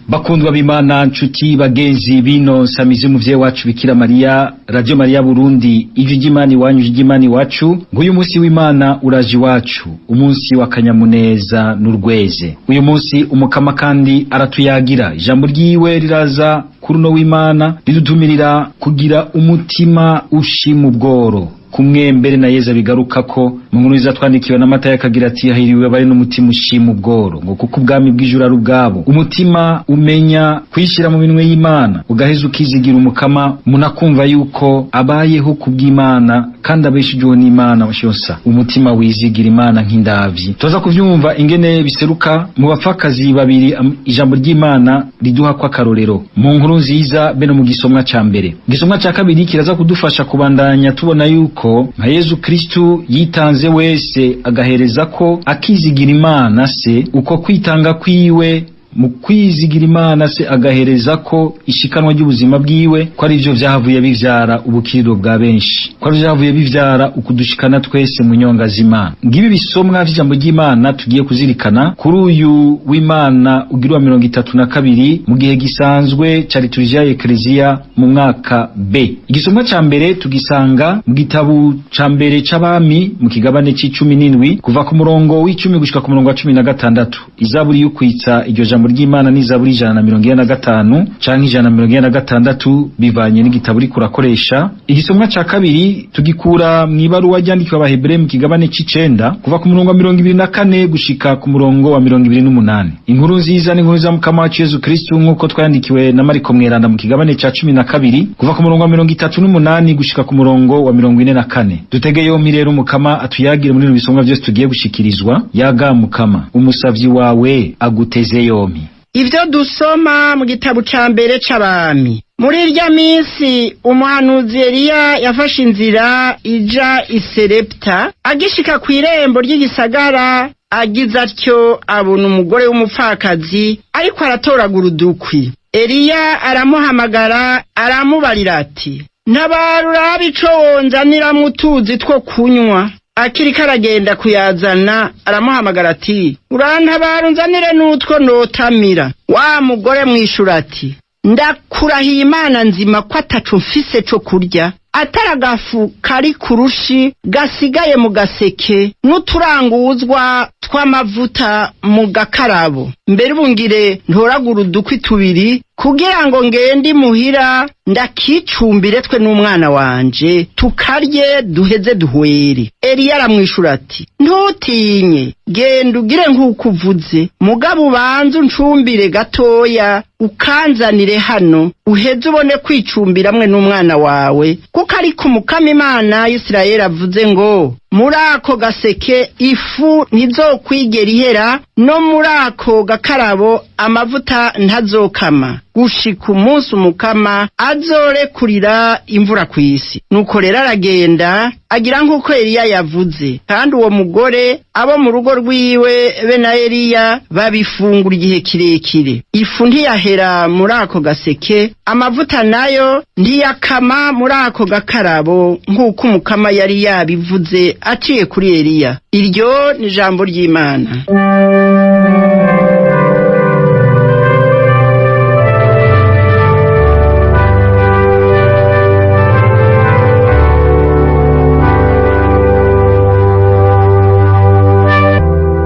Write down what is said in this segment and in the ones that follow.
Bakundwa b'Imana, nshuti bagenzi bino samizi muvye wacu Bikira Maria, Radio Maria Burundi, ijwi ry'Imana iwanyu, ijwi ry'Imana iwacu. Nguyu munsi w'Imana uraje iwacu, umunsi w'akanyamuneza n'urweze. Uyu munsi umukama kandi aratuyagira, ijambo ryiwe riraza kuruno w'Imana ridutumirira kugira umutima ushima ubworo. Kumwe mbere na Yezu bigaruka ko mu nkuru izatwandikiwe na Matayo akagira ati hahiriwe bari n'umutima ushima ubworo, ngo kuko ubwami bw'ijuru ari ubwabo. Umutima umenya kwishira mu minwe y'Imana, ugaheza ukizigira umukama, munakumva yuko abayeho kubw'Imana kandi abeshejwe n'Imana bashyosa. Umutima wizigira Imana nk'indavyi. Tuza kuvyumva ingene biseruka mu bapfakazi babiri, ijambo ry'Imana riduha kwa karorero mu nkuru nziza beno mu gisomwa ca mbere. Gisomwa ca kabiri kiraza kudufasha kubandanya tubona yuko nka Yezu Kristu yitanze wese agahereza ko akizigira Imana se, uko kwitanga kwiwe mu kwizigira Imana se agahereza ko ishikanwa ry'ubuzima bwiwe, ko ari byo vyahavuye bivyara ubukiriro bwa benshi, ko ari vyahavuye bivyara ukudushikana twese mu nyonga z'Imana. Ngibi bisomwa vy'ijambo ry'Imana tugiye kuzirikana kuri uyu w'Imana ugirwa 32 mu gihe gisanzwe ca liturgia ya Ecclesia mu mwaka B. Igisomwa ca mbere tugisanga mu gitabu ca mbere c'abami mu kigabane c'17 kuva ku murongo w'10 gushika ku murongo wa 16. Izaburi y'ukwitsa iryo jambo ry'Imana ni Zaburi 145 canke 146 bivanye n'igitabo uri kurakoresha. Igisomwa ca kabiri tugikura mw'ibaruwa ryandikiwe Abahebreye mu kigabane c'9 kuva ku murongo wa 24 gushika ku murongo wa 28. Inkuru nziza ni inkuru za mukama wacu Yezu Kristu nk'uko twayandikiwe na Mariko Mweranda mu kigabane ca 12 kuva ku murongo wa 38 gushika ku murongo wa 44. Dutege yompi rero umukama atuyagire muri bisomwa byose tugiye gushikirizwa. Yaga mukama, umusavyi wawe aguteze yompi. Ivyo dusoma mu gitabo ca mbere c'abami. Muri irya minsi umuhanuzi Eliya yafashe inzira ija i Serepta, agishika kw'irembo ry'igisagara agize atyo abona umugore w'umupfakazi ariko aratoragura udukwi. Eliya aramuhamagara aramubarira ati, ntabarura ico wonzaniramwo utuzi two kunywa. Akiriko aragenda kuyazana aramuhamagara ati, urantabara unzanire n'utwo notamira. Wa mugore mwishura ati, ndakurahiye Imana nzima ko ataco mfise co kurya atari agafu kari kurushi gasigaye mu gaseke n'uturanguzwa tw'amavuta mu gakarabo. Mbere bungire ntoragura udukwi tubiri kugira ngo ngende muhira ndakicumbire twe n'umwana wanje tukarye duheze duhwere. Eliya aramwishura ati, ntutinye, genda ugire nk'uko uvuze, mugabo ubanze uncumbire gatoya ukanzanire hano uheze ubone kwicumbira mwe n'umwana wawe, kuko ariko umukama Imana Isirayeli avuze ngo muri ako gaseke ifu ntizokwigera ihera, no muri ako gakarabo amavuta ntazokama gushika umunsi umukama azorekurira imvura kw'isi. Nuko rero aragenda agira nk'uko Eliya yavuze, kandi uwo mugore abo mu rugo rwiwe be na Eliya babifungura igihe kirekire. Ifu ntiyahera muri ako gaseke, amavuta nayo ntiyakama muri ako gakarabo nk'uko umukama yari yabivuze aciye kuri Eliya. Iryo ni ijambo ry'Imana.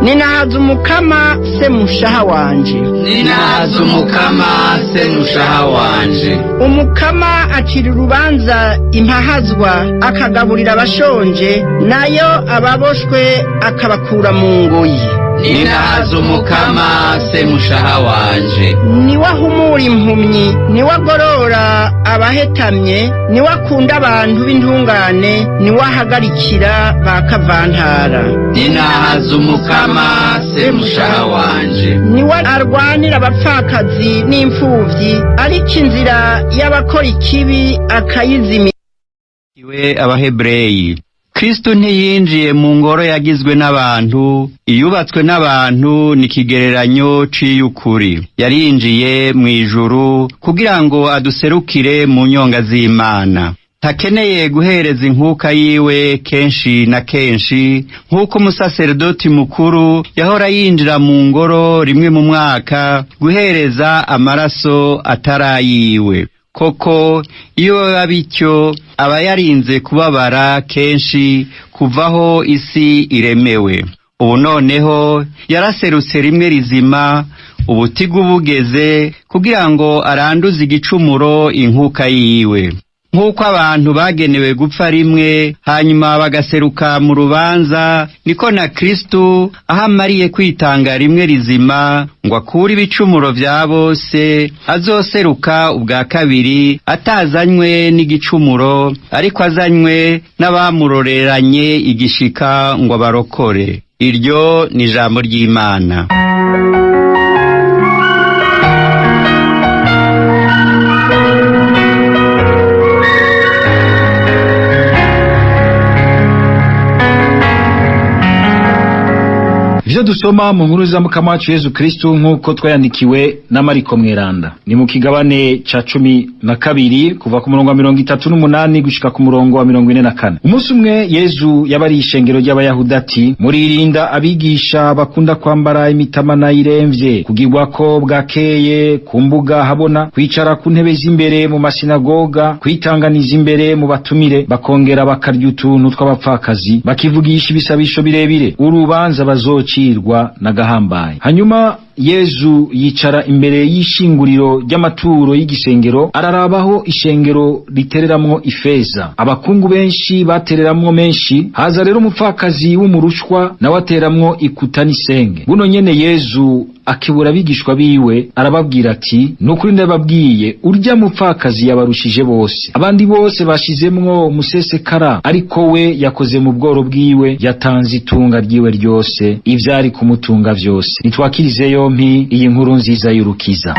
Ninahaza umukama se mushaha wanje. Ninahaza umukama se mushaha wanje. Umukama acira urubanza impahazwa akagaburira abashonje, nayo ababoshwe akabakura mu ngoyi. Ninahaza umukama se mushaha wanje. Niwe ahumura impumyi, niwe agorora abahetamye, niwe akunda abantu b'intungane, niwe ahagarikira bakavantara. Ninahaza umukama se mushaha wanje. Niwe arwanira abapfakazi n'imfuvyi, ariko inzira y'abakora ikibi akayizimira. Iwe Abahebreye, Kristo ntiyinjiye mu ngoro yagizwe n'abantu, iyubatswe n'abantu ni kigereranyo c'iyukuri. Yarinjiye mw'ijuru kugira ngo aduserukire mu nyonga z'Imana. ntakeneye guhereza inkuka yiwe kenshi na kenshi nk'uko umusaserdoti mukuru yahora yinjira mu ngoro rimwe mu mwaka guhereza amaraso atarayiwe. Koko iyo biba bityo aba yarinze kubabara kenshi kuvaho isi iremewe. Ubu noneho yaraserutse rimwe rizima, ubutigu bugeze kugira ngo aranduze igicumuro inkuka yiwe. Nk'uko abantu bagenewe gupfa rimwe hanyuma bagaseruka mu rubanza, niko na Kristo ahamariye kwitanga rimwe rizima ngo akure ibicumuro vya bose, azoseruka ubwa kabiri atazanywe n'igicumuro, ariko azanywe n'abamuroreranye igishika ngo abarokore. Iryo ni ijambo ry'Imana. Ivyo dusoma mu nkuru za Mukama wacu Yezu Kristo nk'uko twayandikiwe na Mariko Mweranda ni mu kigabane ca 12 kuva ku murongo wa 38 gushika ku murongo wa 44. Umunsi umwe Yezu yabari ishengero ry'Abayahudi ati, muririnda abigisha bakunda kwambara imitamana iremvye, kugirwako bwakeye ku mbuga habona, kwicara ku ntebe z'imbere mu masinagoga, kwitanganiza imbere mu batumire, bakongera bakarya utuntu tw'abapfakazi, bakivugisha ibisabisho birebire, urubanza bazocirwa nagahambaye. Hanyuma Yezu yicara imbere y'ishinguriro ry'amaturo y'igisengero, ararabaho ishengero ritereramwo ifeza. Abakungu benshi batereramwo menshi, haza rero umupfakazi w'umurushwa nawe ateramwo ikuta n'isenge. Buno nyene Yezu akibura abigishwa biwe arababwira ati, nukuri ndababwiye, urya mupfakazi yabarushije bose. Abandi bose bashizemwo umusesekara, ariko we yakoze mu bworo bwiwe, yatanze itunga ryiwe ryose, ivyari kumutunga vyose. Nitwakirize yompi iyi nkuru nziza y'urukiza.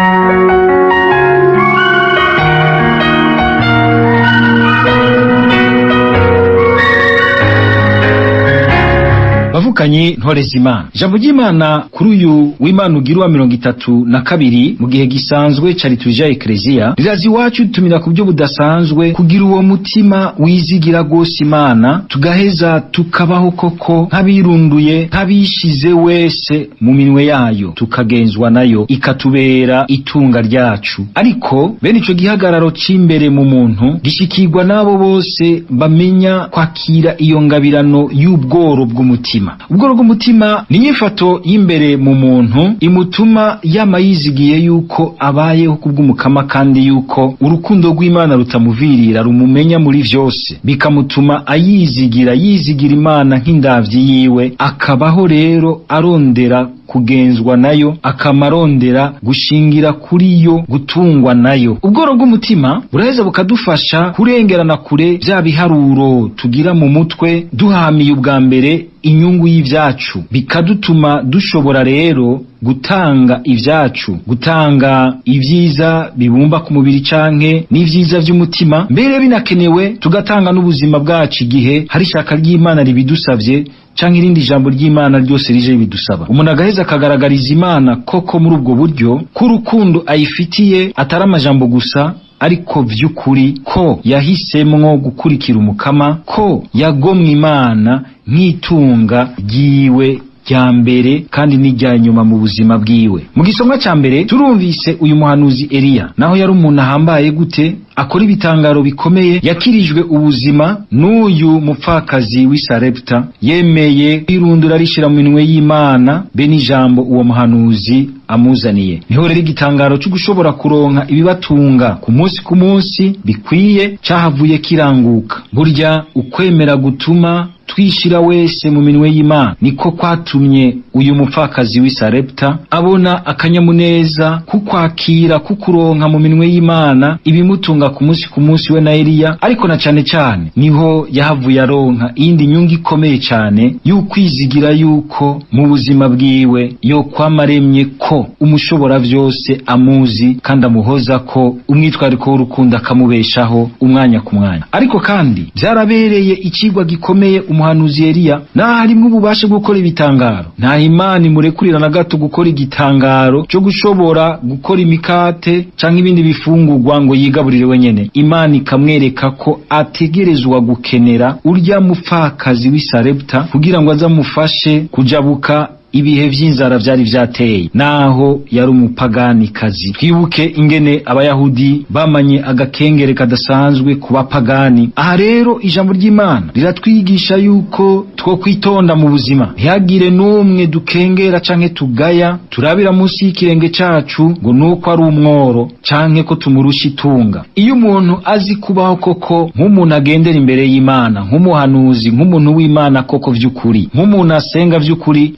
Bavukanye ntoreza Imana. Ijambo ry'Imana kuri uyu w'Imana ugirwa 32 mu gihe gisanzwe ca liturgia Ecclesia rirazi iwacu tumira ku byo budasanzwe kugira uwo mutima wizigira gose Imana, tugaheza tukabaho koko nk'abirunduye, nk'abishize wese mu minwe yayo, tukagenzwa nayo ikatubera itunga ryacu. Ariko bene ico gihagararo c'imbere mu muntu gishikirwa nabo bose bamenya kwakira iyo ngabirano y'ubworo bw'umutima. Ubworo bw'umutima ni inyifato y'imbere mu muntu imutuma yama yizigiye yuko abayeho kubw'umukama, kandi yuko urukundo rw'Imana rutamuvirira, rumumenya muri vyose, bikamutuma yizigira Imana nk'indavyi yiwe, akabaho rero arondera kugenzwa nayo, akamarondera gushingira kuri yo, gutungwa nayo. Ubworo bw'umutima buraheza bukadufasha kurengerana kure vya biharuro tugira mu mutwe duhamiye ubwa mbere inyungu y'ivyacu, bikadutuma dushobora rero gutanga ivyacu, gutanga ivyiza bibumba ku mubiri canke n'ivyiza vy'umutima, mbere binakenewe tugatanga n'ubuzima bwacu igihe hari ishaka ry'Imana ribidusavye canke irindi jambo ry'Imana ryose rije bidusaba. Umuntu agaheza akagaragariza Imana koko muri ubwo buryo ko urukundo ayifitiye atari amajambo gusa, ariko vy'ukuri ko yahisemwo gukurikira umukama, ko yagomwe Imana nk'itunga ryiwe rya mbere kandi n'irya nyuma mu buzima bwiwe. Mu gisomwa ca mbere turumvise uyu muhanuzi Eliya, naho yari umuntu ahambaye gute, akora ibitangaro bikomeye, yakirijwe ubuzima n'uyu mupfakazi w'i Sarepta, yemeye kwirundura arishira mu minwe y'Imana be n'ijambo uwo muhanuzi amuzaniye. Niho rero igitangaro cyo gushobora kuronka ibibatunga ku munsi bikwiye cahavuye kiranguka. Burya ukwemera gutuma twishira wese mu minwe y'Imana niko kwatumye uyu mupfakazi w'i Sarepta abona akanyamuneza kukwakira, kukuronka mu minwe y'Imana ibimutunga ku munsi we na Eliya. Ariko na cane cane niho yahavuye aronka iyindi nyungu ikomeye cane y'ukwizigira yuko mu buzima bwiwe yo kwamaremye ko ko umushobora vyose amuzi kandi amuhoza ko umwitwariko w'urukundo akamubeshaho umwanya ku mwanya. Ariko kandi vyarabereye icigwa gikomeye umuhanuzi Eliya, naho harimwo ububasha bwo gukora ibitangaro, nta Imana imurekurira na gato gukora igitangaro cyo gushobora gukora imikate canke ibindi bifungurwa ngo yigaburire wenyene. Imana ikamwereka ko ategerezwa gukenera urya mupfakazi w'i Sarepta kugira ngo azamufashe kujabuka ibihe vy'inzara vyari vyateye, naho yari umupaganikazi. Twibuke ingene abayahudi bamanye agakengere kadasanzwe ku bapagani. Aha rero ijambo ry'Imana riratwigisha yuko two kwitonda mu buzima, ntihagire n'umwe dukengera canke tugaya turabira munsi y'ikirenge cacu ngo nuko ari umworo canke ko tumurusha itunga. Iyo umuntu azi kubaho koko nk'umuntu agendera imbere y'Imana, nk'umuhanuzi, nk'umuntu w'Imana koko vy'ukuri, nk'umuntu asenga vy'ukuri,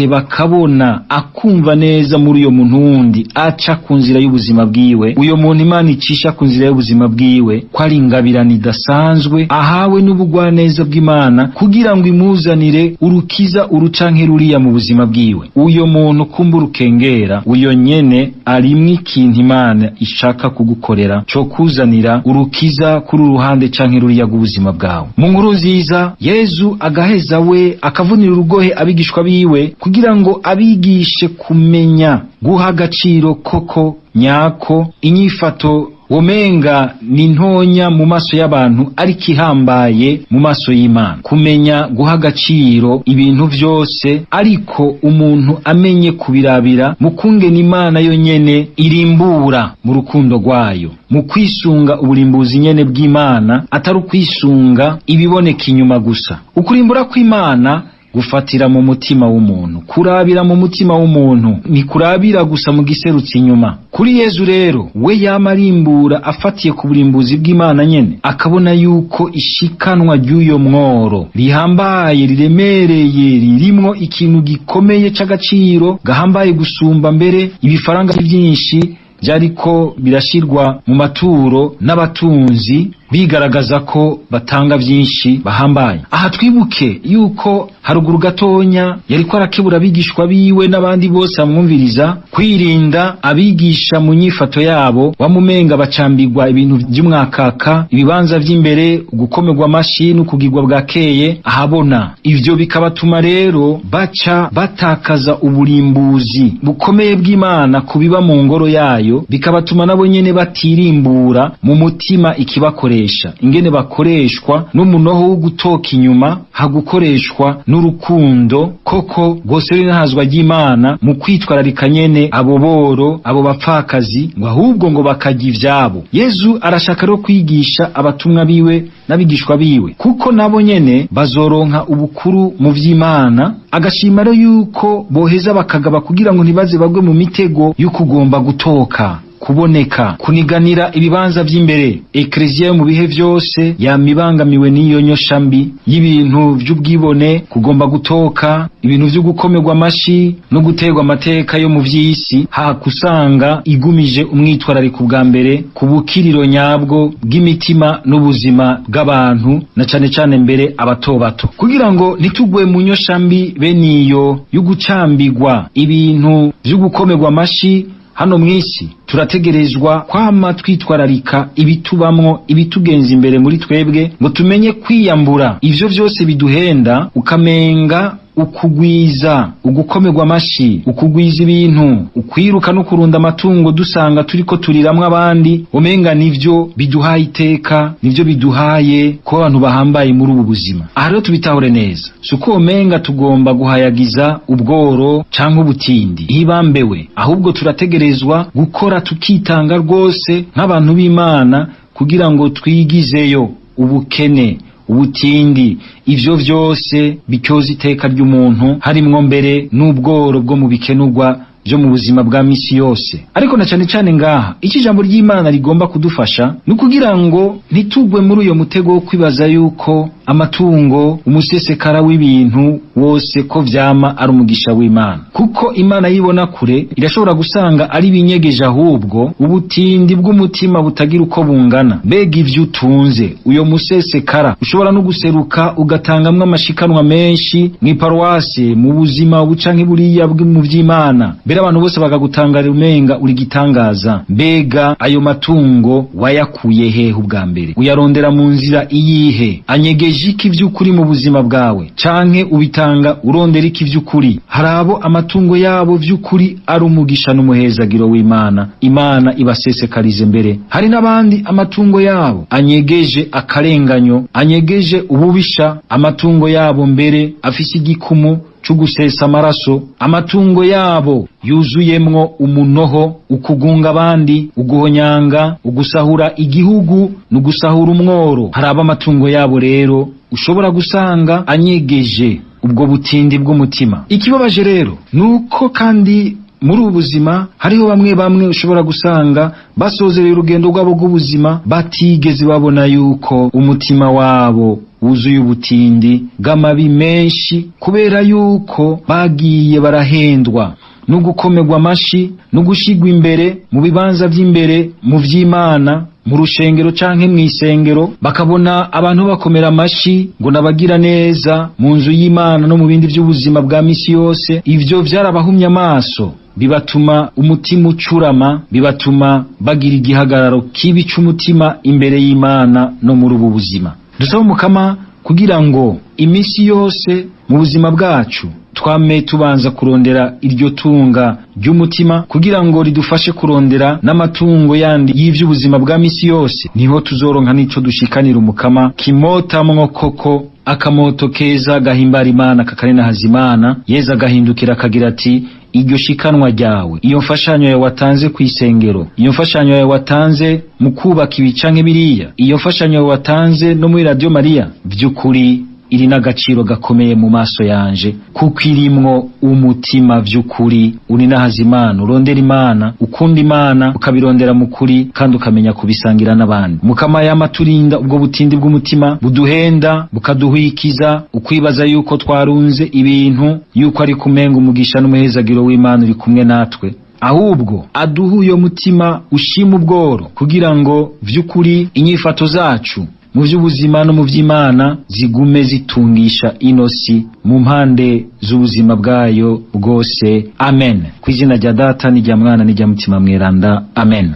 bakabona akumva neza muri uyo muntu wundi aca ku nzira y'ubuzima bwiwe, uyo muntu Imana icisha ku nzira y'ubuzima bwiwe, ko ari ingabirano idasanzwe ahawe n'ubugwaneza bw'Imana kugira ngo imuzanire urukiza urucanke ruriya mu buzima bwiwe. Uyo muntu kumba urukengera, uyo nyene arimwo ikintu Imana ishaka kugukorera co kuzanira urukiza kuri uruhande canke ruriya rw'ubuzima bwawe. Mu nkuru nziza Yezu agaheza we akavunira urugohe abigishwa biwe kugira ngo abigishe kumenya guha agaciro koko nyako inyifato womenga ni ntonya mu maso y'abantu ariko ihambaye mu maso y'Imana. Kumenya guha agaciro ibintu vyose ariko umuntu amenye kubirabira mu kungena Imana yo nyene irimbura mu rukundo rwayo, mu kwisunga uburimbuzi nyene bw'Imana atari ukwisunga ibiboneka inyuma gusa. Ukurimbura kw'Imana gufatira mu mutima w'umuntu, kurabira mu mutima w'umuntu, ni kurabira gusa mu giserutsi inyuma. Kuri Yezu rero we yamarimbura afatiye ku burimbuzi bw'Imana nyene, akabona yuko ishikanwa ry'uyo mworo rihambaye, riremereye, ririmwo ikintu gikomeye c'agaciro gahambaye gusumba mbere ibifaranga vyinshi vyariko birashirwa mu maturo n'abatunzi bigaragaza ko batanga vyinshi bahambaye. Aha twibuke yuko haruguru gatonya yariko arakebura abigishwa biwe n'abandi bose bamwumviriza kwirinda abigisha mu nyifato yabo wamumenga bacambirwa ibintu vy'umwakaka, ibibanza vy'imbere, gukomerwa amashi no kugirwa bwakeye ahabona. Ivyo bikabatuma rero baca batakaza uburimbuzi bukomeye bw'Imana kubiba mu ngoro yayo, bikabatuma nabo nyene batirimbura mu mutima ikibakoresha, ingene bakoreshwa n'umunoho wo gutoka inyuma, hagukoreshwa n'urukundo koko rwose rinahazwa ry'Imana mu kwitwararika nyene abo boro, abo bapfakazi, ngo ahubwo ngo bakajya ivyabo. Yezu arashaka rero kwigisha abatumwa biwe n'abigishwa biwe kuko nabo nyene bazoronka ubukuru mu vy'Imana, agashima rero yuko boheza bakagaba kugira ngo ntibaze bagwe mu mitego y'ukugomba gutoka, kuboneka, kuniganira ibibanza vy'imbere. Ekleziya yo mu bihe vyose yamibangamiwe n'iyo nyoshambi y'ibintu vy'ubwibone, kugomba gutoka, ibintu vyo gukomerwa amashi no guterwa amateka yo mu vy'isi, hakusanga igumije umwitwarariko bwa mbere ku bukiriro nyabwo bw'imitima n'ubuzima bw'abantu, na cane cane mbere abato bato, kugira ngo ntitugwe mu nyoshambi beniyo y'ugucambirwa ibintu vyo gukomerwa amashi. Hano mw'isi turategerezwa kwama twitwararika ibitubamwo, ibitugenza imbere muri twebwe, ngo tumenye kwiyambura ivyo vyose biduhenda, ukamenga ukugwiza, ugukomerwa amashi, ukugwiza ibintu, ukwiruka no kurunda amatungo dusanga turiko turiramwo abandi, umenga nivyo biduhaye iteka, nivyo biduhaye ko abantu bahambaye muri ubu buzima. Aha rero tubitahure neza, suko umenga tugomba guhayagiza ubworo canke ubutindi hibambewe, ahubwo turategerezwa gukora tukitanga rwose nk'abantu b'Imana kugira ngo twigizeyo ubukene, ubutindi, ivyo vyose bicyoza iteka ry'umuntu, harimwo mbere n'ubworo bwo mu bikenurwa vyo mu buzima bwa misi yose. Ariko na cane cane ngaha iki jambo ry'Imana rigomba kudufasha ni kugira ngo ntitugwe muri uyo mutego wo kwibaza yuko amatungo, umusesekara w'ibintu wose ko vyama ari umugisha w'Imana, kuko Imana yibona kure irashobora gusanga ari binyegeje, ahubwo ubutindi bw'umutima butagira uko bungana. Mbega ivyo utunze, uyo musesekara ushobora no guseruka ugatangamwo amashikanwa menshi mw'iparuwase, mu buzima bucanke buriya mu vy'Imana, mbere mbere abantu bose bakagutangarira umenga uri gitangaza. Mbega ayo matungo wayakuye hehe ubwa mbere? Uyarondera mu nzira iyihe? Anyegeje iki vy'ukuri mu buzima bwawe, canke ubitanga urondera iki vy'ukuri? Hari abo amatungo yabo vy'ukuri ari umugisha n'umuhezagiro w'Imana, Imana ibasesekarize mbere. Hari n'abandi amatungo yabo anyegeje akarenganyo, anyegeje ububisha, amatungo yabo mbere afise igikumu c'ugusesa amaraso, amatungo yabo yuzuyemwo umunoho, ukugunga abandi, uguhonyanga, ugusahura igihugu n'ugusahura umworo. Hari abo amatungo yabo rero ushobora gusanga anyegeje ubwo butindi bw'umutima. Ikibabaje rero nuko kandi muri ubu buzima hariho bamwe ushobora gusanga basozereye urugendo rwabo rw'ubuzima batigeze babona yuko umutima wabo wuzuye ubutindi bw'amabi menshi, kubera yuko bagiye barahendwa no gukomerwa amashi no gushigwa imbere mu bibanza vy'imbere mu vy'Imana, mu rushengero canke mw'isengero, bakabona abantu bakomera amashi ngo nabagira neza mu nzu y'Imana no mu bindi vy'ubuzima bwa misi yose. Ivyo vyarabahumye amaso, bibatuma umutima ucurama, bibatuma bagira igihagararo kibi c'umutima imbere y'Imana no muri ubu buzima. Dusaba Mukama kugira ngo imisi yose mu buzima bwacu twame tubanza kurondera iryo tunga ry'umutima, kugira ngo ridufashe kurondera n'amatungo yandi y'ivy'ubuzima bwa misi yose. Niho tuzoronka nico dushikanira Umukama kimotamwo koko akamoto keza gahimbara Imana kakarena hazimana. Yezu agahindukira akagira ati, iryo shikanwa ryawe, iyo mfashanyo yawe watanze kw'isengero, iyo mfashanyo yawe watanze mu kubaka ibi canke biriya, iyo mfashanyo yawe watanze no muri Radio Maria, vy'ukuri iri n'agaciro gakomeye mu maso yanje, kuko irimwo umutima vy'ukuri uri nahazimana, urondera Imana, ukunda Imana, ukabirondera mu kuri kandi ukamenya kubisangira n'abandi. Mukama yamaturinda ubwo butindi bw'umutima buduhenda bukaduhwikiza ukwibaza yuko twarunze ibintu, yuko ari kumenga umugisha n'umuhezagiro w'Imana uri kumwe natwe, ahubwo aduha uyo mutima ushima ubworo, kugira ngo vy'ukuri inyifato zacu mu vy'ubuzima no mu vy'Imana zigume zitungisha inosi mu mpande z'ubuzima bwayo bwose. Amen. Kw'izina rya Data n'irya Mwana n'irya Mutima Mweranda. Amen.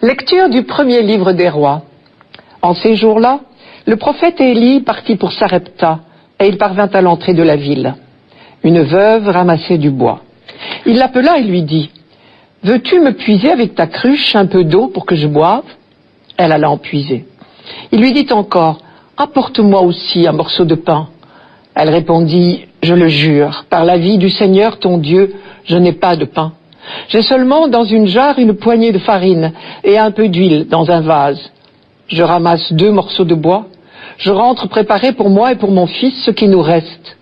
Lecture du premier livre des rois. En ces jours-là, le prophète Élie partit pour Sarepta, et il parvint à l'entrée de la ville. Une veuve ramassait du bois. Il l'appela et lui dit, « Veux-tu me puiser avec ta cruche un peu d'eau pour que je boive ?» Elle alla en puiser. Il lui dit encore, « Apporte-moi aussi un morceau de pain. » Elle répondit, « Je le jure, par la vie du Seigneur ton Dieu, je n'ai pas de pain. J'ai seulement dans une jarre une poignée de farine et un peu d'huile dans un vase. Je ramasse 2 morceaux de bois. Je rentre préparer pour moi et pour mon fils ce qui nous reste.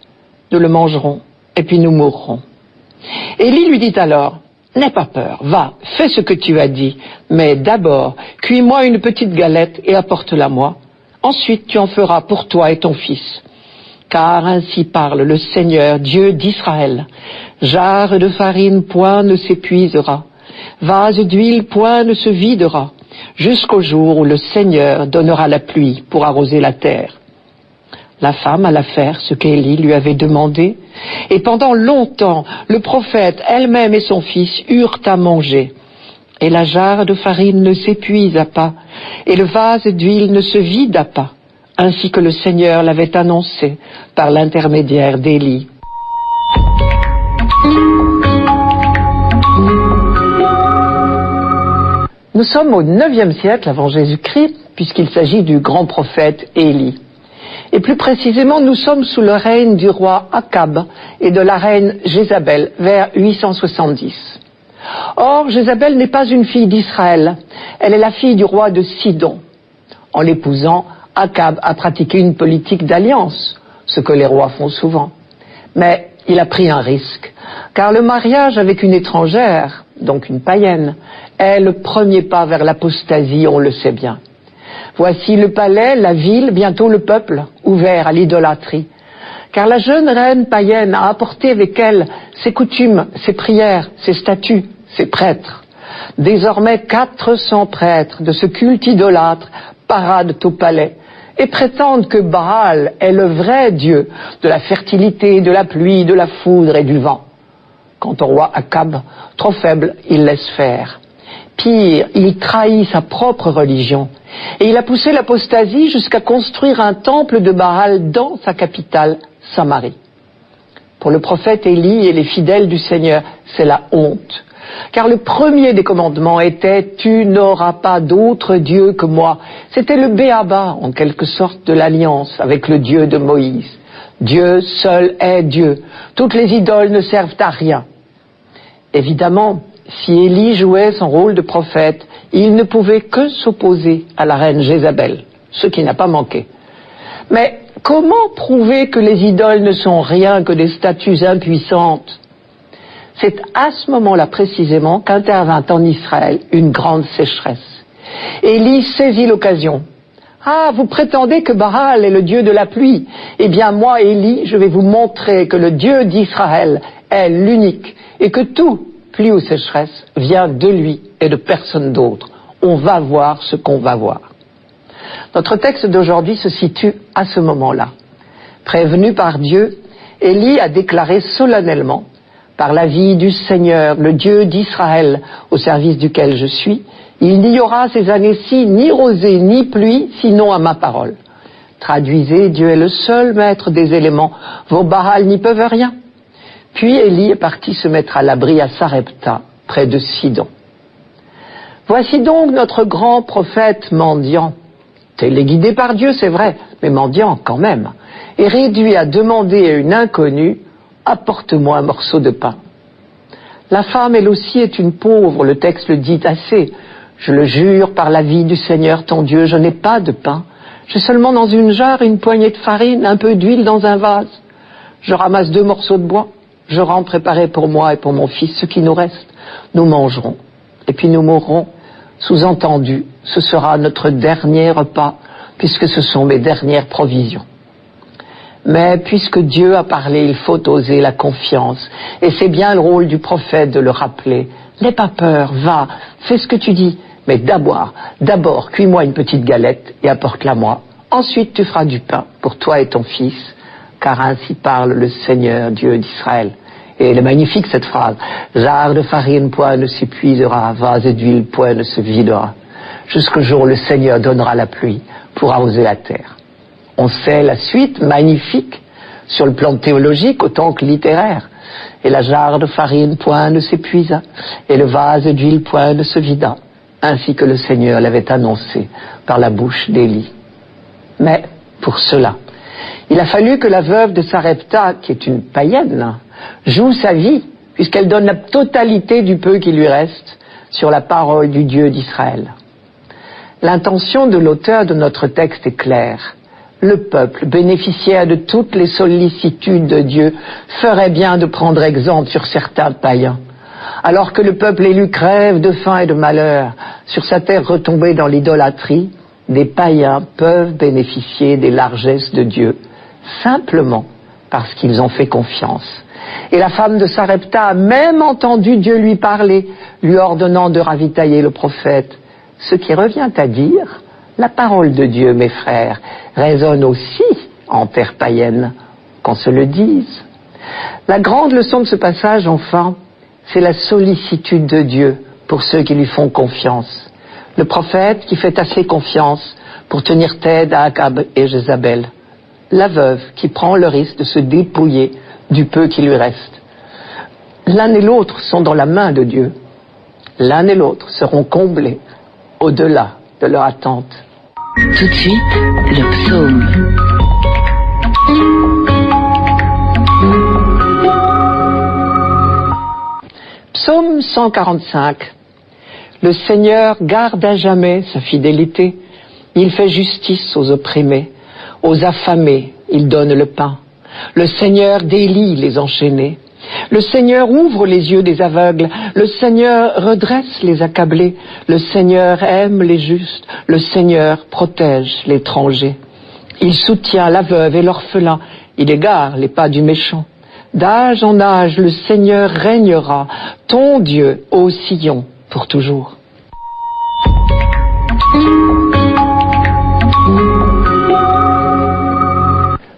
Nous le mangerons et puis nous mourrons. » Élie lui dit alors, « N'aie pas peur, va, fais ce que tu as dit, mais d'abord, cuis-moi une petite galette et apporte-la-moi. Ensuite, tu en feras pour toi et ton fils. Car ainsi parle le Seigneur, Dieu d'Israël. Jarre de farine, point ne s'épuisera. Vase d'huile, point ne se videra. Jusqu'au jour où le Seigneur donnera la pluie pour arroser la terre. » La femme alla faire ce qu'Élie lui avait demandé, et pendant longtemps, le prophète elle-même et son fils eurent à manger. Et la jarre de farine ne s'épuisa pas, et le vase d'huile ne se vida pas, ainsi que le Seigneur l'avait annoncé par l'intermédiaire d'Élie. Nous sommes au IXe siècle avant Jésus-Christ, puisqu'il s'agit du grand prophète Élie. Et plus précisément, nous sommes sous le règne du roi Akab et de la reine Jézabel, vers 870. Or, Jézabel n'est pas une fille d'Israël, elle est la fille du roi de Sidon. En l'épousant, Akab a pratiqué une politique d'alliance, ce que les rois font souvent. Mais il a pris un risque, car le mariage avec une étrangère, donc une païenne, est le premier pas vers l'apostasie, on le sait bien. Voici le palais, la ville, bientôt le peuple, ouvert à l'idolâtrie. Car la jeune reine païenne a apporté avec elle ses coutumes, ses prières, ses statuts, ses prêtres. Désormais 400 prêtres de ce culte idolâtre paradent au palais et prétendent que Baal est le vrai Dieu de la fertilité, de la pluie, de la foudre et du vent. Quant au roi Akab, trop faible, il laisse faire. Pire, il trahit sa propre religion et il a poussé l'apostasie jusqu'à construire un temple de Baal dans sa capitale, Samarie. Pour le prophète Élie et les fidèles du Seigneur, c'est la honte. Car le premier des commandements était « Tu n'auras pas d'autre Dieu que moi ». C'était le béaba, en quelque sorte, de l'alliance avec le Dieu de Moïse. Dieu seul est Dieu. Toutes les idoles ne servent à rien. Évidemment, si Élie jouait son rôle de prophète, il ne pouvait que s'opposer à la reine Jézabel, ce qui n'a pas manqué. Mais comment prouver que les idoles ne sont rien que des statues impuissantes ? C'est à ce moment-là précisément qu'intervint en Israël une grande sécheresse. Élie saisit l'occasion. « Ah, vous prétendez que Baal est le Dieu de la pluie. Eh bien moi, Élie, je vais vous montrer que le Dieu d'Israël est l'unique et que tout, pluie ou sécheresse, vient de lui et de personne d'autre. On va voir ce qu'on va voir. » Notre texte d'aujourd'hui se situe à ce moment-là. Prévenu par Dieu, Élie a déclaré solennellement « Par la vie du Seigneur, le Dieu d'Israël, au service duquel je suis, il n'y aura ces années-ci ni rosée ni pluie, sinon à ma parole. » Traduisez, Dieu est le seul maître des éléments, vos Baals n'y peuvent rien. Puis Élie est parti se mettre à l'abri à Sarepta, près de Sidon. Voici donc notre grand prophète mendiant. Téléguidé par Dieu, c'est vrai, mais mendiant quand même, et réduit à demander à une inconnue « Apporte-moi un morceau de pain ». La femme, elle aussi, est une pauvre, le texte le dit assez. « Je le jure par la vie du Seigneur ton Dieu, je n'ai pas de pain. J'ai seulement dans une jarre une poignée de farine, un peu d'huile dans un vase. Je ramasse 2 morceaux de bois. Je rentre préparer pour moi et pour mon fils ce qui nous reste. Nous mangerons, et puis nous mourrons. Sous-entendu, ce sera notre dernier repas, puisque ce sont mes dernières provisions. » Mais puisque Dieu a parlé, il faut oser la confiance. Et c'est bien le rôle du prophète de le rappeler. N'aie pas peur, va, fais ce que tu dis. Mais d'abord, cuis-moi une petite galette et apporte-la-moi. Ensuite, tu feras du pain pour toi et ton fils, car ainsi parle le Seigneur, Dieu d'Israël. Et elle est magnifique cette phrase. Jarre de farine, point ne s'épuisera, vase d'huile, point ne se videra. Jusqu'au jour où le Seigneur donnera la pluie pour arroser la terre. On sait la suite, magnifique, sur le plan théologique autant que littéraire. Et la jarre de farine, point ne s'épuisa, et le vase d'huile, point ne se vida, ainsi que le Seigneur l'avait annoncé par la bouche d'Élie. Mais pour cela, il a fallu que la veuve de Sarepta, qui est une païenne, joue sa vie, puisqu'elle donne la totalité du peu qui lui reste sur la parole du Dieu d'Israël. L'intention de l'auteur de notre texte est claire. Le peuple, bénéficiaire de toutes les sollicitudes de Dieu, ferait bien de prendre exemple sur certains païens. Alors que le peuple élu crève de faim et de malheur, sur sa terre retombée dans l'idolâtrie, des païens peuvent bénéficier des largesses de Dieu, simplement parce qu'ils ont fait confiance. Et la femme de Sarepta a même entendu Dieu lui parler, lui ordonnant de ravitailler le prophète. Ce qui revient à dire, la parole de Dieu, mes frères, résonne aussi en terre païenne, qu'on se le dise. La grande leçon de ce passage, enfin, c'est la sollicitude de Dieu pour ceux qui lui font confiance. Le prophète qui fait assez confiance pour tenir tête à Akab et Jézabel. La veuve qui prend le risque de se dépouiller du peu qui lui reste. L'un et l'autre sont dans la main de Dieu. L'un et l'autre seront comblés au-delà de leur attente. Tout de suite, le psaume. Psaume 145. Le Seigneur garde à jamais sa fidélité. Il fait justice aux opprimés. Aux affamés, il donne le pain. Le Seigneur délie les enchaînés. Le Seigneur ouvre les yeux des aveugles. Le Seigneur redresse les accablés. Le Seigneur aime les justes. Le Seigneur protège l'étranger. Il soutient la veuve et l'orphelin. Il égare les pas du méchant. D'âge en âge, le Seigneur régnera, ton Dieu, ô Sion, pour toujours.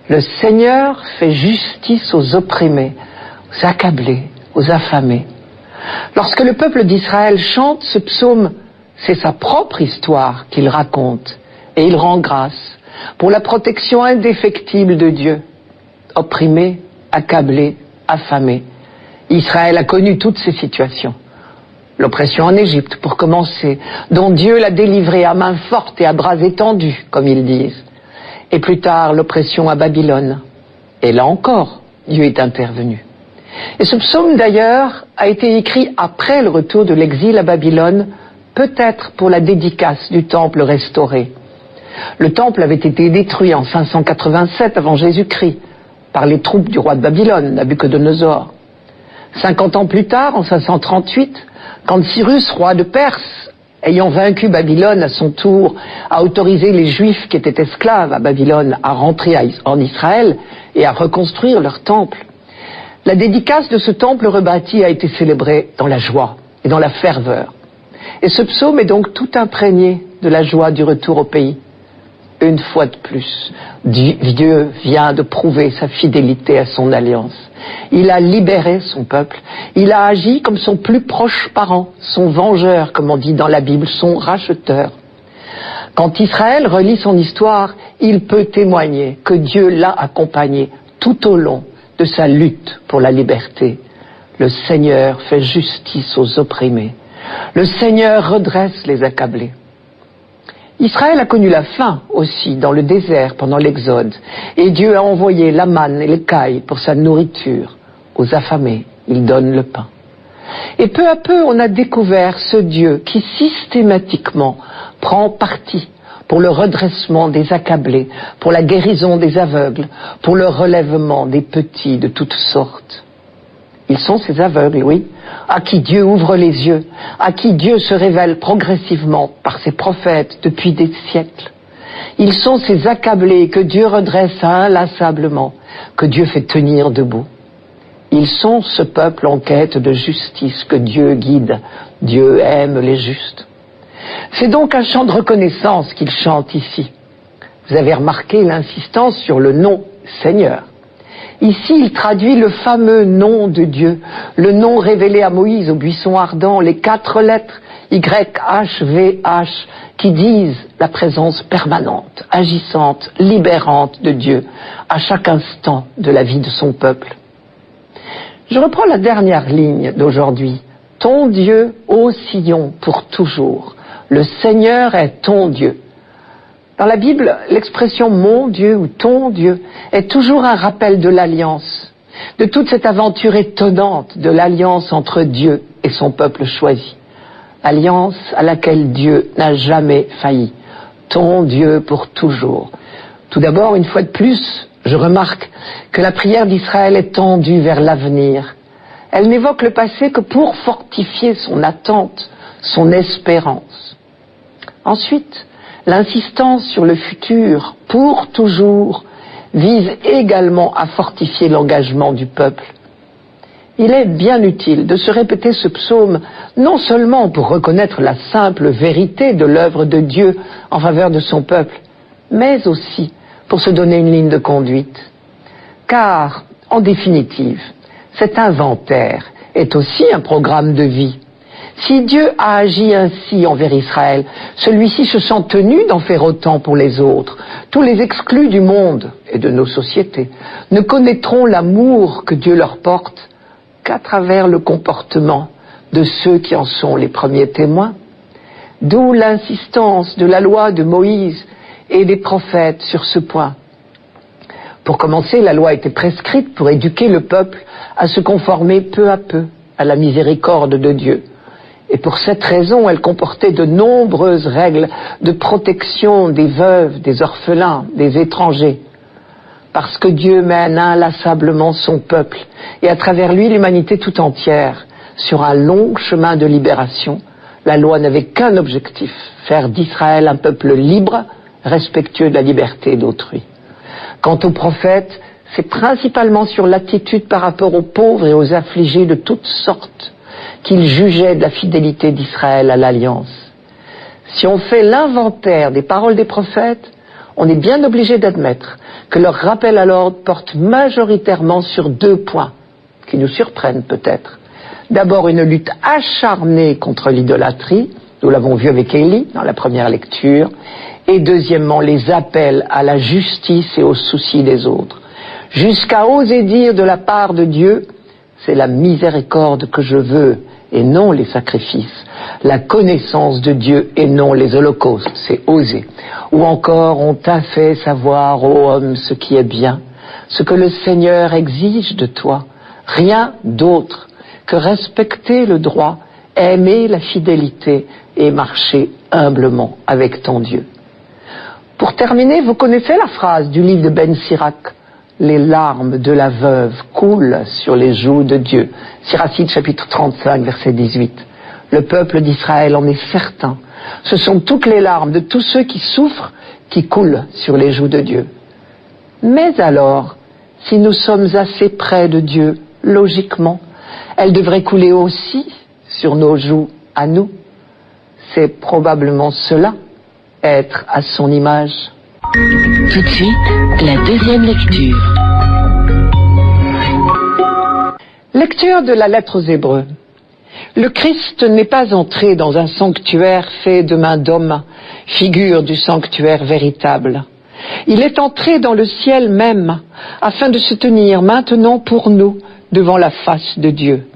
Le Seigneur fait justice aux opprimés, aux accablés, aux affamés. Lorsque le peuple d'Israël chante ce psaume, c'est sa propre histoire qu'il raconte, et il rend grâce pour la protection indéfectible de Dieu. Opprimé, accablé, affamé, Israël a connu toutes ces situations. L'oppression en Égypte, pour commencer, dont Dieu l'a délivré à main forte et à bras étendus, comme ils disent. Et plus tard, l'oppression à Babylone. Et là encore, Dieu est intervenu. Et ce psaume, d'ailleurs, a été écrit après le retour de l'exil à Babylone, peut-être pour la dédicace du temple restauré. Le temple avait été détruit en 587 avant Jésus-Christ par les troupes du roi de Babylone, Nabuchodonosor. 50 ans plus tard, en 538, quand Cyrus, roi de Perse, ayant vaincu Babylone à son tour, a autorisé les Juifs qui étaient esclaves à Babylone à rentrer en Israël et à reconstruire leur temple, la dédicace de ce temple rebâti a été célébrée dans la joie et dans la ferveur. Et ce psaume est donc tout imprégné de la joie du retour au pays. Une fois de plus, Dieu vient de prouver sa fidélité à son alliance. Il a libéré son peuple. Il a agi comme son plus proche parent, son vengeur, comme on dit dans la Bible, son racheteur. Quand Israël relit son histoire, il peut témoigner que Dieu l'a accompagné tout au long de sa lutte pour la liberté. Le Seigneur fait justice aux opprimés. Le Seigneur redresse les accablés. Israël a connu la faim aussi dans le désert pendant l'Exode, et Dieu a envoyé la manne et l'écaille pour sa nourriture. Aux affamés, il donne le pain. Et peu à peu, on a découvert ce Dieu qui systématiquement prend parti pour le redressement des accablés, pour la guérison des aveugles, pour le relèvement des petits de toutes sortes. Ils sont ces aveugles, oui, à qui Dieu ouvre les yeux, à qui Dieu se révèle progressivement par ses prophètes depuis des siècles. Ils sont ces accablés que Dieu redresse inlassablement, que Dieu fait tenir debout. Ils sont ce peuple en quête de justice que Dieu guide. Dieu aime les justes. C'est donc un chant de reconnaissance qu'il chante ici. Vous avez remarqué l'insistance sur le nom Seigneur. Ici, il traduit le fameux nom de Dieu, le nom révélé à Moïse au buisson ardent, les 4 lettres YHVH qui disent la présence permanente, agissante, libérante de Dieu à chaque instant de la vie de son peuple. Je reprends la dernière ligne d'aujourd'hui. Ton Dieu, ô Sion, pour toujours. Le Seigneur est ton Dieu. Dans la Bible, l'expression « mon Dieu » ou « ton Dieu » est toujours un rappel de l'alliance, de toute cette aventure étonnante de l'alliance entre Dieu et son peuple choisi. Alliance à laquelle Dieu n'a jamais failli. Ton Dieu pour toujours. Tout d'abord, une fois de plus, je remarque que la prière d'Israël est tendue vers l'avenir. Elle n'évoque le passé que pour fortifier son attente, son espérance. Ensuite, l'insistance sur le futur, pour toujours, vise également à fortifier l'engagement du peuple. Il est bien utile de se répéter ce psaume, non seulement pour reconnaître la simple vérité de l'œuvre de Dieu en faveur de son peuple, mais aussi pour se donner une ligne de conduite. Car, en définitive, cet inventaire est aussi un programme de vie. Si Dieu a agi ainsi envers Israël, celui-ci se sent tenu d'en faire autant pour les autres. Tous les exclus du monde et de nos sociétés ne connaîtront l'amour que Dieu leur porte qu'à travers le comportement de ceux qui en sont les premiers témoins. D'où l'insistance de la loi de Moïse et des prophètes sur ce point. Pour commencer, la loi était prescrite pour éduquer le peuple à se conformer peu à peu à la miséricorde de Dieu. Et pour cette raison, elle comportait de nombreuses règles de protection des veuves, des orphelins, des étrangers. Parce que Dieu mène inlassablement son peuple, et à travers lui l'humanité tout entière, sur un long chemin de libération, la loi n'avait qu'un objectif, faire d'Israël un peuple libre, respectueux de la liberté d'autrui. Quant aux prophètes, c'est principalement sur l'attitude par rapport aux pauvres et aux affligés de toutes sortes qu'il jugeait de la fidélité d'Israël à l'Alliance. Si on fait l'inventaire des paroles des prophètes, on est bien obligé d'admettre que leur rappel à l'ordre porte majoritairement sur 2 points, qui nous surprennent peut-être. D'abord, une lutte acharnée contre l'idolâtrie, nous l'avons vu avec Élie dans la première lecture, et deuxièmement, les appels à la justice et au souci des autres, jusqu'à oser dire de la part de Dieu, c'est la miséricorde que je veux, et non les sacrifices, la connaissance de Dieu et non les holocaustes, c'est oser. Ou encore, on t'a fait savoir, ô homme, ce qui est bien, ce que le Seigneur exige de toi, rien d'autre que respecter le droit, aimer la fidélité et marcher humblement avec ton Dieu. Pour terminer, vous connaissez la phrase du livre de Ben Sirac, les larmes de la veuve coulent sur les joues de Dieu. Siracide chapitre 35, verset 18. Le peuple d'Israël en est certain. Ce sont toutes les larmes de tous ceux qui souffrent qui coulent sur les joues de Dieu. Mais alors, si nous sommes assez près de Dieu, logiquement, elles devraient couler aussi sur nos joues à nous. C'est probablement cela, être à son image. Tout de suite, la deuxième lecture. Lecture de la lettre aux Hébreux. Le Christ n'est pas entré dans un sanctuaire fait de main d'homme, figure du sanctuaire véritable. Il est entré dans le ciel même, afin de se tenir maintenant pour nous devant la face de Dieu.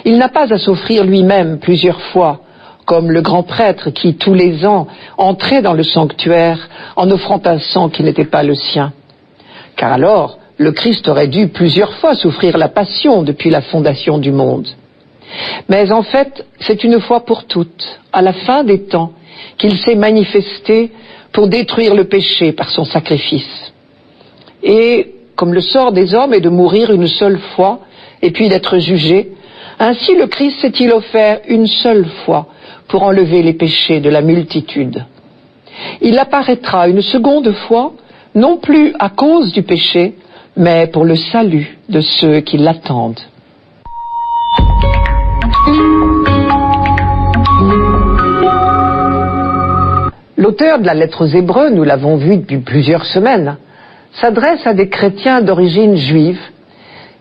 Il n'a pas à s'offrir lui-même plusieurs fois, comme le grand prêtre qui, tous les ans, entrait dans le sanctuaire en offrant un sang qui n'était pas le sien. Car alors, le Christ aurait dû plusieurs fois souffrir la passion depuis la fondation du monde. Mais en fait, c'est une fois pour toutes, à la fin des temps, qu'il s'est manifesté pour détruire le péché par son sacrifice. Et, comme le sort des hommes est de mourir une seule fois, et puis d'être jugé, ainsi le Christ s'est-il offert une seule fois pour enlever les péchés de la multitude. Il apparaîtra une seconde fois, non plus à cause du péché, mais pour le salut de ceux qui l'attendent. L'auteur de la lettre aux Hébreux, nous l'avons vu depuis plusieurs semaines, s'adresse à des chrétiens d'origine juive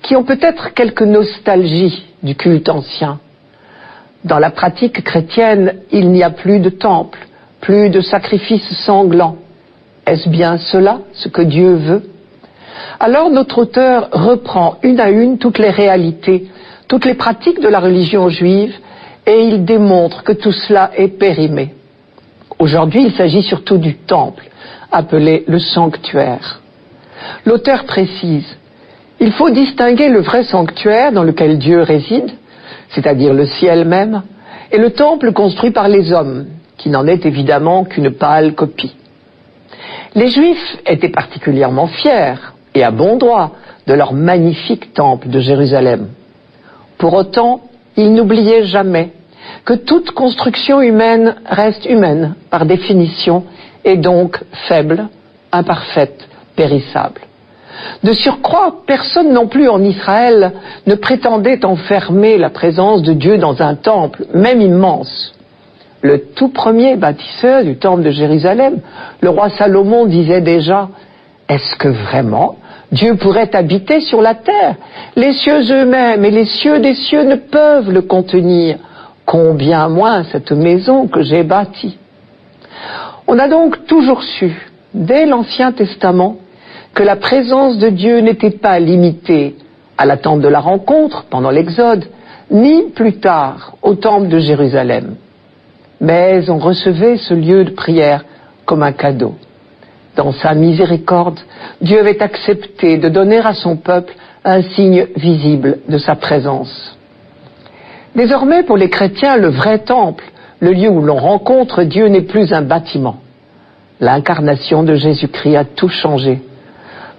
qui ont peut-être quelque nostalgie du culte ancien. Dans la pratique chrétienne, il n'y a plus de temple, plus de sacrifices sanglants. Est-ce bien cela, ce que Dieu veut? Alors notre auteur reprend une à une toutes les réalités, toutes les pratiques de la religion juive, et il démontre que tout cela est périmé. Aujourd'hui, il s'agit surtout du temple, appelé le sanctuaire. L'auteur précise, il faut distinguer le vrai sanctuaire dans lequel Dieu réside, c'est-à-dire le ciel même, et le temple construit par les hommes, qui n'en est évidemment qu'une pâle copie. Les Juifs étaient particulièrement fiers, et à bon droit, de leur magnifique temple de Jérusalem. Pour autant, ils n'oubliaient jamais que toute construction humaine reste humaine, par définition, et donc faible, imparfaite, périssable. De surcroît, personne non plus en Israël ne prétendait enfermer la présence de Dieu dans un temple, même immense. Le tout premier bâtisseur du temple de Jérusalem, le roi Salomon, disait déjà « Est-ce que vraiment Dieu pourrait habiter sur la terre? Les cieux eux-mêmes et les cieux des cieux ne peuvent le contenir. Combien moins cette maison que j'ai bâtie ?» On a donc toujours su, dès l'Ancien Testament, que la présence de Dieu n'était pas limitée à la tente de la rencontre pendant l'Exode, ni plus tard au temple de Jérusalem. Mais on recevait ce lieu de prière comme un cadeau. Dans sa miséricorde, Dieu avait accepté de donner à son peuple un signe visible de sa présence. Désormais, pour les chrétiens, le vrai temple, le lieu où l'on rencontre Dieu, n'est plus un bâtiment. L'incarnation de Jésus-Christ a tout changé.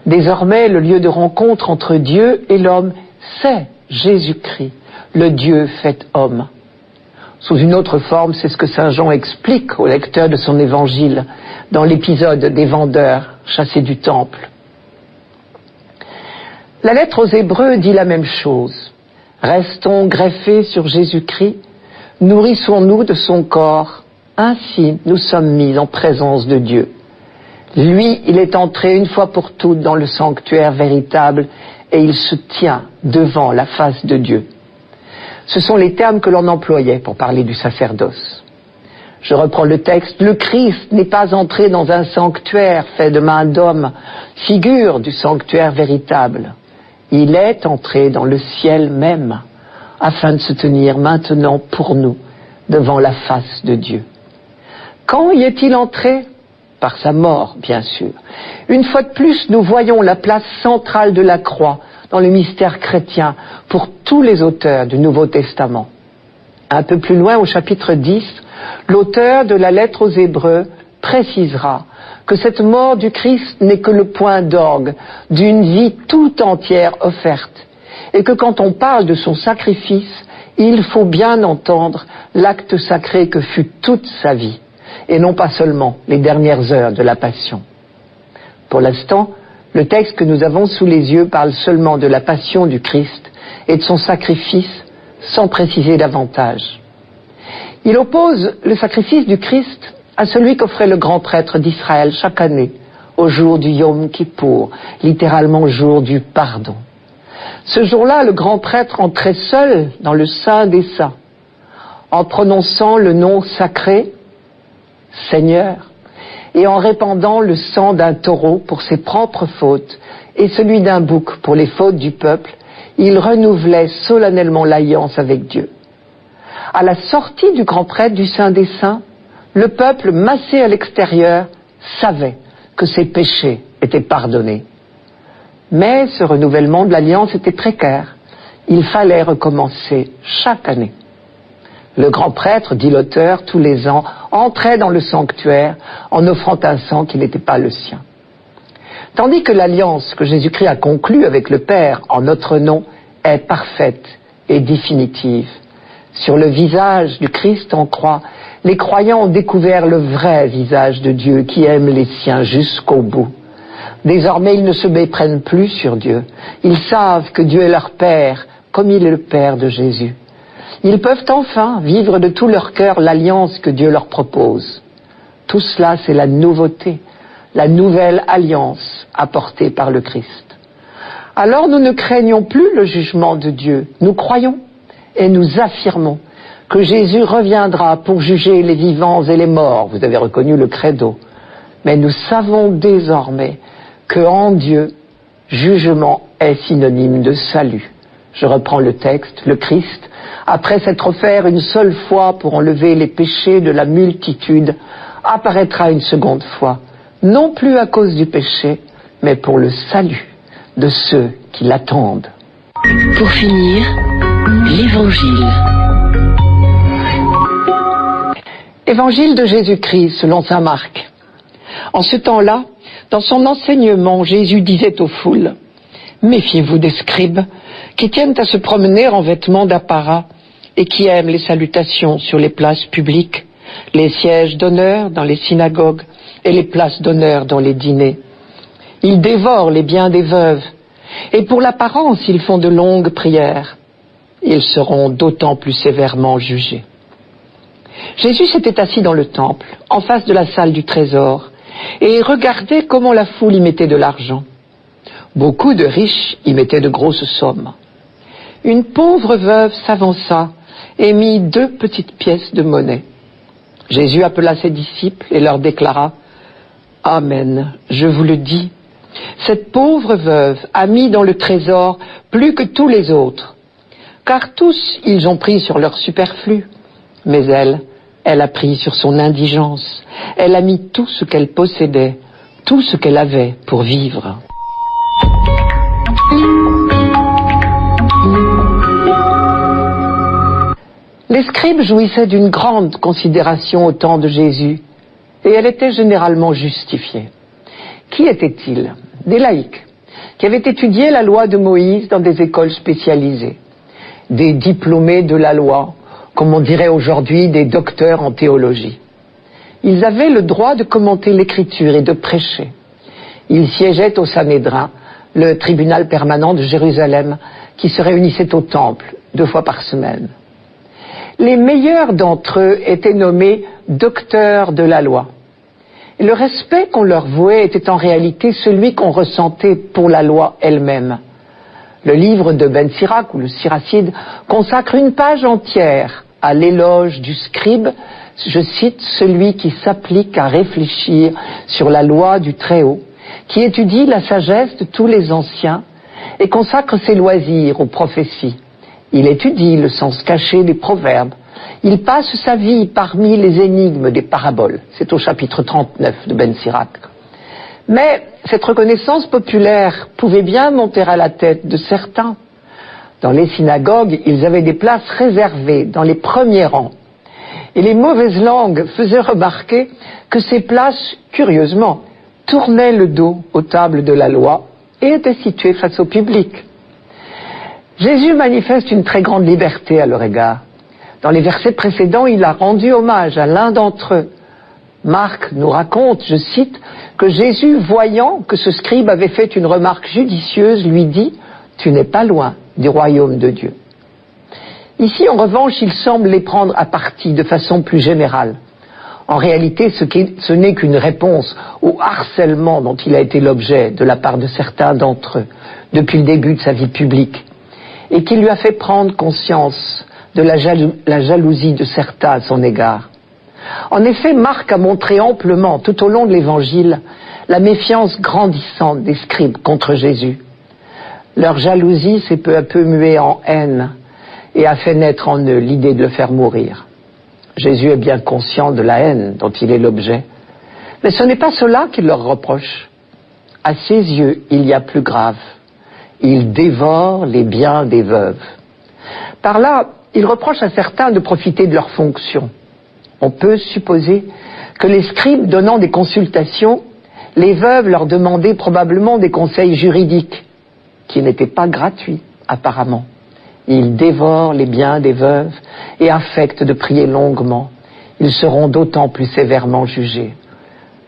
Désormais, le lieu de rencontre entre Dieu et l'homme, c'est Jésus-Christ, le Dieu fait homme. Sous une autre forme, c'est ce que saint Jean explique au lecteur de son évangile dans l'épisode des vendeurs chassés du temple. La lettre aux Hébreux dit la même chose. Restons greffés sur Jésus-Christ, nourrissons-nous de son corps, ainsi nous sommes mis en présence de Dieu. Lui, il est entré une fois pour toutes dans le sanctuaire véritable et il se tient devant la face de Dieu. Ce sont les termes que l'on employait pour parler du sacerdoce. Je reprends le texte. Le Christ n'est pas entré dans un sanctuaire fait de main d'homme, figure du sanctuaire véritable. Il est entré dans le ciel même, afin de se tenir maintenant pour nous devant la face de Dieu. Quand y est-il entré ? Par sa mort, bien sûr. Une fois de plus, nous voyons la place centrale de la croix dans le mystère chrétien pour tous les auteurs du Nouveau Testament. Un peu plus loin, au chapitre 10, l'auteur de la lettre aux Hébreux précisera que cette mort du Christ n'est que le point d'orgue d'une vie tout entière offerte, et que quand on parle de son sacrifice, il faut bien entendre l'acte sacré que fut toute sa vie, et non pas seulement les dernières heures de la Passion. Pour l'instant, le texte que nous avons sous les yeux parle seulement de la Passion du Christ et de son sacrifice, sans préciser davantage. Il oppose le sacrifice du Christ à celui qu'offrait le grand prêtre d'Israël chaque année, au jour du Yom Kippour, littéralement jour du pardon. Ce jour-là, le grand prêtre entrait seul dans le Saint des Saints, en prononçant le nom sacré, Seigneur, et en répandant le sang d'un taureau pour ses propres fautes et celui d'un bouc pour les fautes du peuple, il renouvelait solennellement l'alliance avec Dieu. À la sortie du grand prêtre du Saint des Saints, le peuple massé à l'extérieur savait que ses péchés étaient pardonnés. Mais ce renouvellement de l'alliance était précaire. Il fallait recommencer chaque année. Le grand prêtre, dit l'auteur, tous les ans, entrait dans le sanctuaire en offrant un sang qui n'était pas le sien. Tandis que l'alliance que Jésus-Christ a conclue avec le Père en notre nom est parfaite et définitive. Sur le visage du Christ en croix, les croyants ont découvert le vrai visage de Dieu qui aime les siens jusqu'au bout. Désormais, ils ne se méprennent plus sur Dieu. Ils savent que Dieu est leur Père, comme il est le Père de Jésus. Ils peuvent enfin vivre de tout leur cœur l'alliance que Dieu leur propose. Tout cela, c'est la nouveauté, la nouvelle alliance apportée par le Christ. Alors nous ne craignons plus le jugement de Dieu. Nous croyons et nous affirmons que Jésus reviendra pour juger les vivants et les morts. Vous avez reconnu le credo. Mais nous savons désormais qu'en Dieu, jugement est synonyme de salut. Je reprends le texte. Le Christ, après s'être offert une seule fois pour enlever les péchés de la multitude, apparaîtra une seconde fois, non plus à cause du péché, mais pour le salut de ceux qui l'attendent. Pour finir, l'Évangile. Évangile de Jésus-Christ selon saint Marc. En ce temps-là, dans son enseignement, Jésus disait aux foules, « Méfiez-vous des scribes qui tiennent à se promener en vêtements d'apparat et qui aiment les salutations sur les places publiques, les sièges d'honneur dans les synagogues et les places d'honneur dans les dîners. Ils dévorent les biens des veuves et pour l'apparence, ils font de longues prières. Ils seront d'autant plus sévèrement jugés. » Jésus s'était assis dans le temple, en face de la salle du trésor, et regardait comment la foule y mettait de l'argent. Beaucoup de riches y mettaient de grosses sommes. Une pauvre veuve s'avança et mit 2 petites pièces de monnaie. Jésus appela ses disciples et leur déclara, « Amen, je vous le dis, cette pauvre veuve a mis dans le trésor plus que tous les autres, car tous ils ont pris sur leur superflu, mais elle a pris sur son indigence, elle a mis tout ce qu'elle possédait, tout ce qu'elle avait pour vivre. » Les scribes jouissaient d'une grande considération au temps de Jésus, et elle était généralement justifiée. Qui étaient-ils? Des laïcs, qui avaient étudié la loi de Moïse dans des écoles spécialisées, des diplômés de la loi, comme on dirait aujourd'hui des docteurs en théologie. Ils avaient le droit de commenter l'écriture et de prêcher. Ils siégeaient au Sanhédrin, le tribunal permanent de Jérusalem, qui se réunissait au temple 2 fois par semaine. Les meilleurs d'entre eux étaient nommés docteurs de la loi. Et le respect qu'on leur vouait était en réalité celui qu'on ressentait pour la loi elle-même. Le livre de Ben Sirac, ou le Siracide, consacre une page entière à l'éloge du scribe, je cite, celui qui s'applique à réfléchir sur la loi du Très-Haut, qui étudie la sagesse de tous les anciens et consacre ses loisirs aux prophéties. Il étudie le sens caché des proverbes. Il passe sa vie parmi les énigmes des paraboles. C'est au chapitre 39 de Ben Sirac. Mais cette reconnaissance populaire pouvait bien monter à la tête de certains. Dans les synagogues, ils avaient des places réservées dans les premiers rangs. Et les mauvaises langues faisaient remarquer que ces places, curieusement, tournaient le dos aux tables de la loi et étaient situées face au public. Jésus manifeste une très grande liberté à leur égard. Dans les versets précédents, il a rendu hommage à l'un d'entre eux. Marc nous raconte, je cite, que Jésus, voyant que ce scribe avait fait une remarque judicieuse, lui dit « Tu n'es pas loin du royaume de Dieu ». Ici, en revanche, il semble les prendre à partie de façon plus générale. En réalité, ce n'est qu'une réponse au harcèlement dont il a été l'objet de la part de certains d'entre eux depuis le début de sa vie publique et qui lui a fait prendre conscience de la jalousie de certains à son égard. En effet, Marc a montré amplement tout au long de l'Évangile la méfiance grandissante des scribes contre Jésus. Leur jalousie s'est peu à peu muée en haine et a fait naître en eux l'idée de le faire mourir. Jésus est bien conscient de la haine dont il est l'objet, mais ce n'est pas cela qu'il leur reproche. À ses yeux, il y a plus grave. Il dévore les biens des veuves. Par là, il reproche à certains de profiter de leur fonction. On peut supposer que les scribes donnant des consultations, les veuves leur demandaient probablement des conseils juridiques, qui n'étaient pas gratuits, apparemment. Ils dévorent les biens des veuves et affectent de prier longuement. Ils seront d'autant plus sévèrement jugés.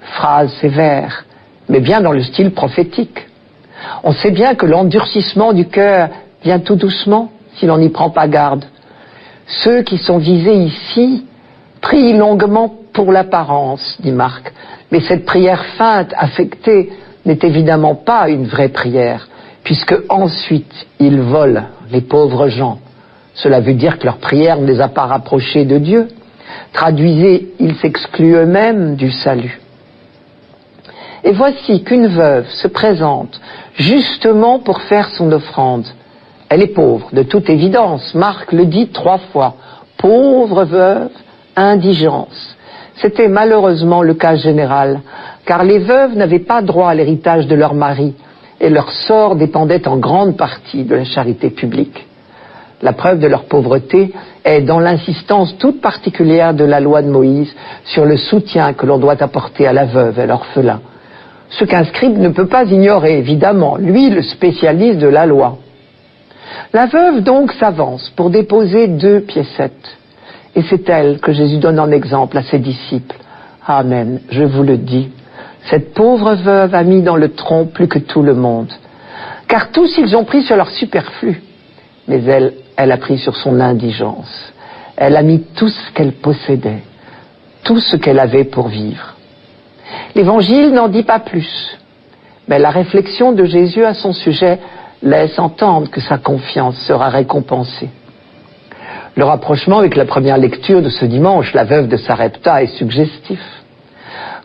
Phrase sévère, mais bien dans le style prophétique. On sait bien que l'endurcissement du cœur vient tout doucement si l'on n'y prend pas garde. Ceux qui sont visés ici prient longuement pour l'apparence, dit Marc, mais cette prière feinte, affectée, n'est évidemment pas une vraie prière, puisque ensuite ils volent les pauvres gens. Cela veut dire que leur prière ne les a pas rapprochés de Dieu. Traduisez, ils s'excluent eux-mêmes du salut. Et voici qu'une veuve se présente justement pour faire son offrande. Elle est pauvre, de toute évidence. Marc le dit 3 fois. Pauvre veuve, indigence. C'était malheureusement le cas général, car les veuves n'avaient pas droit à l'héritage de leur mari, et leur sort dépendait en grande partie de la charité publique. La preuve de leur pauvreté est dans l'insistance toute particulière de la loi de Moïse sur le soutien que l'on doit apporter à la veuve et à l'orphelin. Ce qu'un scribe ne peut pas ignorer, évidemment, lui, le spécialiste de la loi. La veuve donc s'avance pour déposer 2 piécettes. Et c'est elle que Jésus donne en exemple à ses disciples. Amen, je vous le dis, cette pauvre veuve a mis dans le tronc plus que tout le monde. Car tous ils ont pris sur leur superflu. Mais elle a pris sur son indigence. Elle a mis tout ce qu'elle possédait, tout ce qu'elle avait pour vivre. L'Évangile n'en dit pas plus. Mais la réflexion de Jésus à son sujet laisse entendre que sa confiance sera récompensée. Le rapprochement avec la première lecture de ce dimanche, la veuve de Sarepta, est suggestif.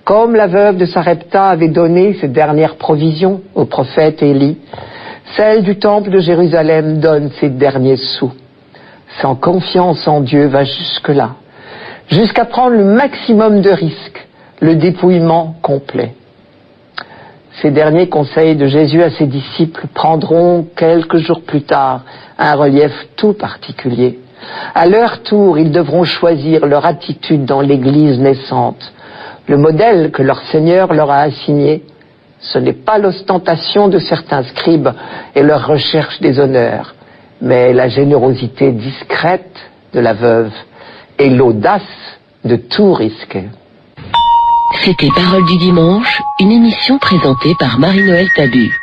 Comme la veuve de Sarepta avait donné ses dernières provisions au prophète Élie, celle du temple de Jérusalem donne ses derniers sous. Sans confiance en Dieu va jusque-là, jusqu'à prendre le maximum de risques, le dépouillement complet. Ces derniers conseils de Jésus à ses disciples prendront quelques jours plus tard un relief tout particulier. À leur tour, ils devront choisir leur attitude dans l'Église naissante. Le modèle que leur Seigneur leur a assigné, ce n'est pas l'ostentation de certains scribes et leur recherche des honneurs, mais la générosité discrète de la veuve et l'audace de tout risquer. C'était Paroles du dimanche, une émission présentée par Marie-Noël Tabu.